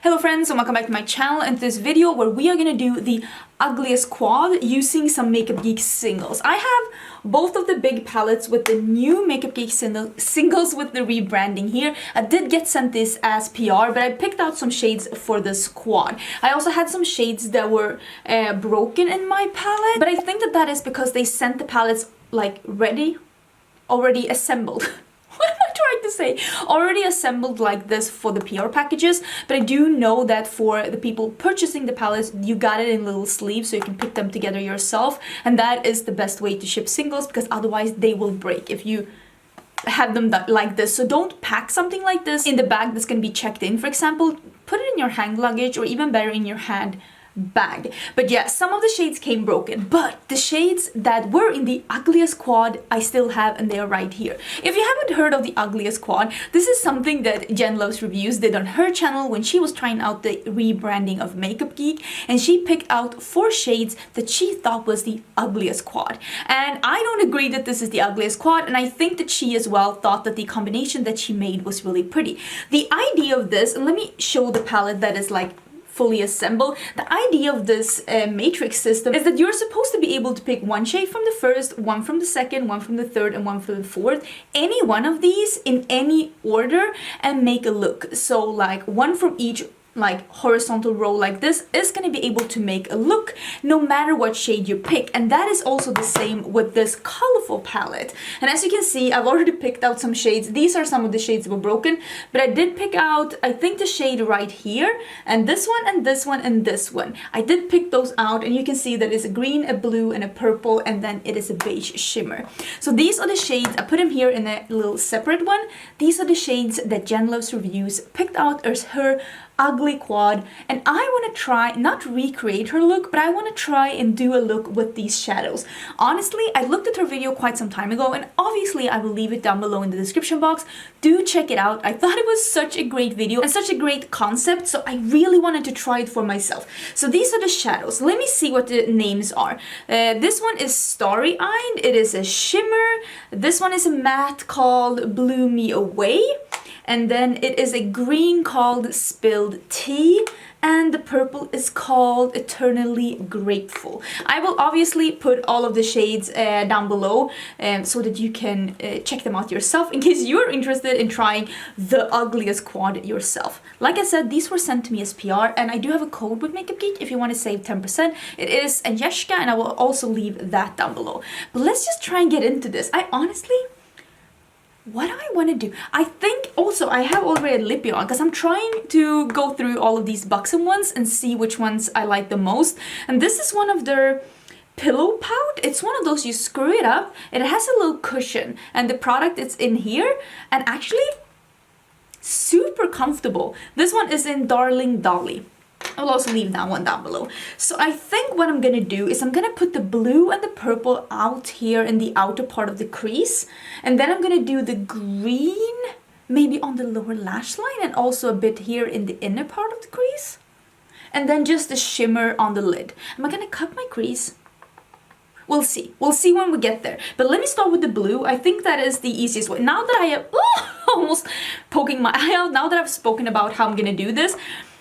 Hello friends and welcome back to my channel and this video where we are gonna do the ugliest quad using some Makeup Geek singles. I have both of the big palettes with the new Makeup Geek singles with the rebranding here. I did get sent this as PR, but I picked out some shades for this quad. I also had some shades that were broken in my palette, but I think that is because they sent the palettes like already assembled. What am I trying to say? Already assembled like this for the PR packages, but I do know that for the people purchasing the palettes, you got it in little sleeves so you can pick them together yourself, and that is the best way to ship singles because otherwise they will break if you have them like this. So don't pack something like this in the bag that's going to be checked in, for example. Put it in your hand luggage or even better in your hand bag. But yeah, some of the shades came broken, but the shades that were in the ugliest quad I still have, and they are right here. If you haven't heard of the ugliest quad, this is something that Jen Luvs Reviews did on her channel when she was trying out the rebranding of Makeup Geek, and she picked out 4 shades that she thought was the ugliest quad. And I don't agree that this is the ugliest quad, and I think that she as well thought that the combination that she made was really pretty. The idea of this, and let me show the palette that is like fully assembled. The idea of this matrix system is that you're supposed to be able to pick one shade from the first, one from the second, one from the third, and one from the fourth. Any one of these in any order and make a look. So like one from each like horizontal row like this is going to be able to make a look no matter what shade you pick. And that is also the same with this colorful palette. And as you can see, I've already picked out some shades. These are some of the shades that were broken, but I did pick out, I think, the shade right here, and this one, and this one, and this one. I did pick those out, and you can see that it's a green, a blue, and a purple, and then it is a beige shimmer. So these are the shades. I put them here in a little separate one. These are the shades that Jen Luvs Reviews picked out as her ugly quad, and I want to try, not recreate her look, but I want to try and do a look with these shadows. Honestly, I looked at her video quite some time ago, and obviously I will leave it down below in the description box. Do check it out. I thought it was such a great video and such a great concept, so I really wanted to try it for myself. So these are the shadows. Let me see what the names are. This one is Starry-Eyed. It is a shimmer. This one is a matte called Blew Me Away. And then it is a green called Spilled Tea, and the purple is called Eternally Grateful. I will obviously put all of the shades down below so that you can check them out yourself in case you're interested in trying the ugliest quad yourself. Like I said, these were sent to me as PR, and I do have a code with Makeup Geek if you want to save 10%. It is Angelica, and I will also leave that down below. But let's just try and get into this. I honestly... what do I want to do? I think also I have already a lippy on because I'm trying to go through all of these buxom ones and see which ones I like the most. And this is one of their pillow pout. It's one of those you screw it up. It has a little cushion, and the product is in here, and actually super comfortable. This one is in Darling Dolly. I'll also leave that one down below. So I think what I'm gonna do is I'm gonna put the blue and the purple out here in the outer part of the crease, and then I'm gonna do the green maybe on the lower lash line and also a bit here in the inner part of the crease, and then just the shimmer on the lid. Am I gonna cut my crease? We'll see. We'll see when we get there. But let me start with the blue. I think that is the easiest way. Now that I have almost poking my eye out, now that I've spoken about how I'm gonna do this,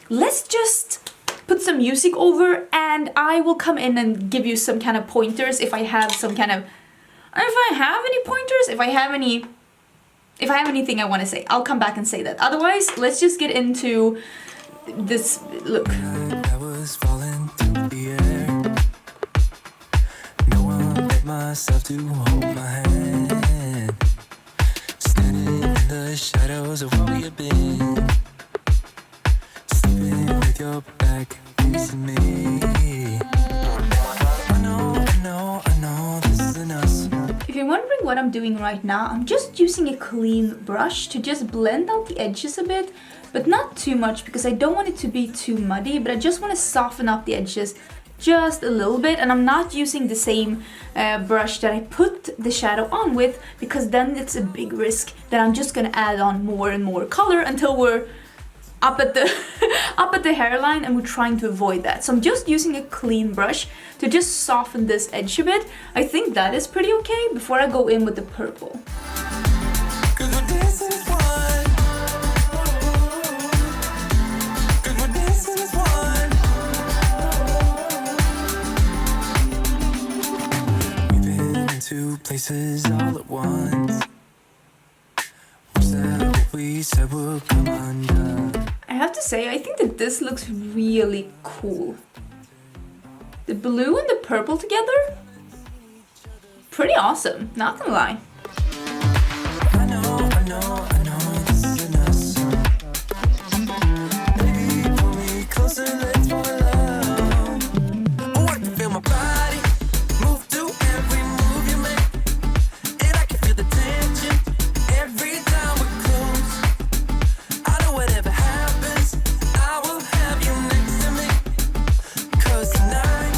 let's just put some music over, and I will come in and give you some kind of pointers if I have some kind of... if I have any pointers, if I have anything I want to say, I'll come back and say that. Otherwise, let's just get into this look. I was falling through the air. No one let myself to hold my hand. Standing in the shadows of where we had been. With your back facing me. I know, this isn't us. If you're wondering what I'm doing right now, I'm just using a clean brush to just blend out the edges a bit, but not too much because I don't want it to be too muddy, but I just want to soften up the edges just a little bit. And I'm not using the same brush that I put the shadow on with, because then it's a big risk that I'm just gonna add on more and more color until we're up at the hairline, and we're trying to avoid that. So I'm just using a clean brush to just soften this edge a bit. I think that is pretty okay before I go in with the purple. places all at once. Wish that what we said would come undone. I have to say, I think that this looks really cool. The blue and the purple together? Pretty awesome, not gonna lie. I know this is enough song. Baby, pull me closer, let's fall in love. Oh, I can feel my body move to every move you make. And I can feel the tension every time we're close. I know whatever happens, I will have you next to me. 'Cause tonight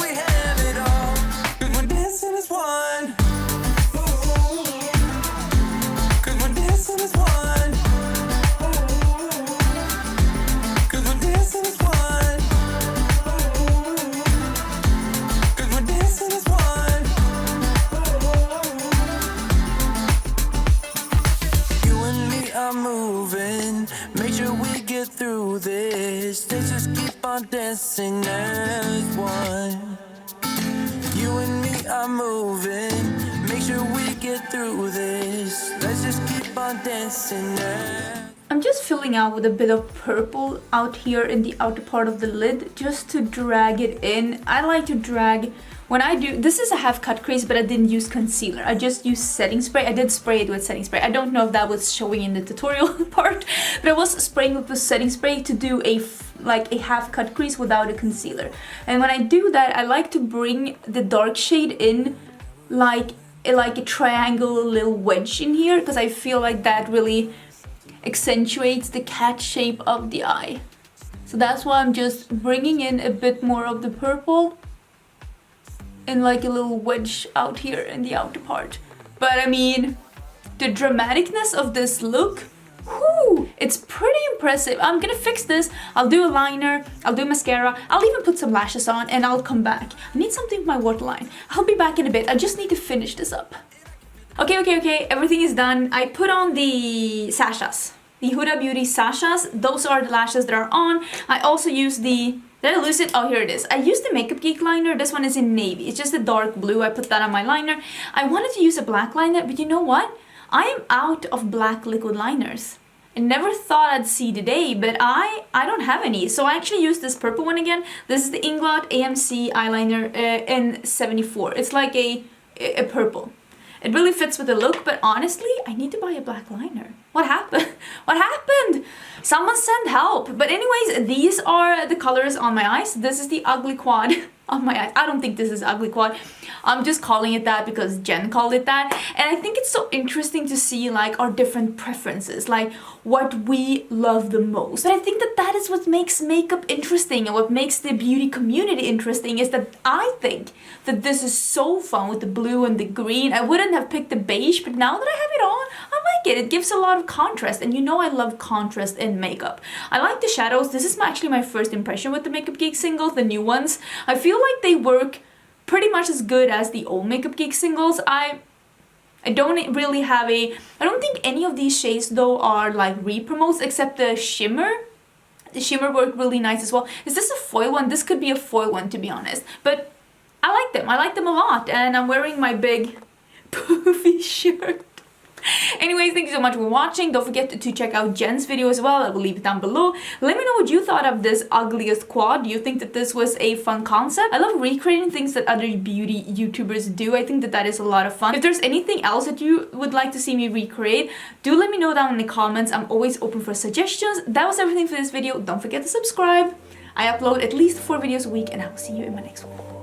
we have it all. 'Cause we're dancing as one. 'Cause we're dancing as one. 'Cause we're dancing as one. 'Cause we're dancing as one. You and me are moving. Make sure we get through this. Let's just keep on dancing as one. You and me are moving. Make sure we get through this. Let's just keep on dancing as. I'm just filling out with a bit of purple out here in the outer part of the lid just to drag it in. I like to drag when I do, this is a half cut crease, but I didn't use concealer. I just used setting spray. I did spray it with setting spray. I don't know if that was showing in the tutorial part, but I was spraying it with setting spray to do like a half cut crease without a concealer. And when I do that, I like to bring the dark shade in like a triangle little wedge in here, because I feel like that really accentuates the cat shape of the eye. So that's why I'm just bringing in a bit more of the purple and like a little wedge out here in the outer part. But I mean, the dramaticness of this look, whoo, it's pretty impressive. I'm gonna fix this. I'll do a liner, I'll do mascara, I'll even put some lashes on, and I'll come back. I need something with my waterline. I'll be back in a bit. I just need to finish this up. Okay, everything is done. I put on the sashas, the Huda Beauty sashas. Those are the lashes that are on. I also use the, did I lose it? Oh, here it is. I used the Makeup Geek liner. This one is in navy. It's just a dark blue. I put that on my liner. I wanted to use a black liner, but you know what? I am out of black liquid liners. I never thought I'd see the day, but I don't have any. So I actually used this purple one again. This is the Inglot AMC eyeliner in 74. It's like a purple. It really fits with the look, but honestly, I need to buy a black liner. What happened? What happened? Someone send help. But anyways, these are the colors on my eyes. This is the ugly quad on my eyes. I don't think this is ugly quad. I'm just calling it that because Jen called it that. And I think it's so interesting to see like our different preferences, like what we love the most. But I think that that is what makes makeup interesting, and what makes the beauty community interesting is that I think that this is so fun with the blue and the green. I wouldn't have picked the beige, but now that I have it on, I like it. It gives a lot of contrast, and you know I love contrast in makeup. I like the shadows. This is actually my first impression with the Makeup Geek singles, the new ones. I feel like they work pretty much as good as the old Makeup Geek singles. I don't really have I don't think any of these shades though are like re-promotes except the shimmer. The shimmer worked really nice as well. Is this a foil one? This could be a foil one, to be honest. But I like them. I like them a lot. And I'm wearing my big poofy shirt. Anyways, thank you so much for watching. Don't forget to check out Jen's video as well. I will leave it down below. Let me know what you thought of this ugliest quad. Do you think that this was a fun concept? I love recreating things that other beauty YouTubers do. I think that that is a lot of fun. If there's anything else that you would like to see me recreate, do let me know down in the comments. I'm always open for suggestions. That was everything for this video. Don't forget to subscribe. I upload at least 4 videos a week, and I will see you in my next one.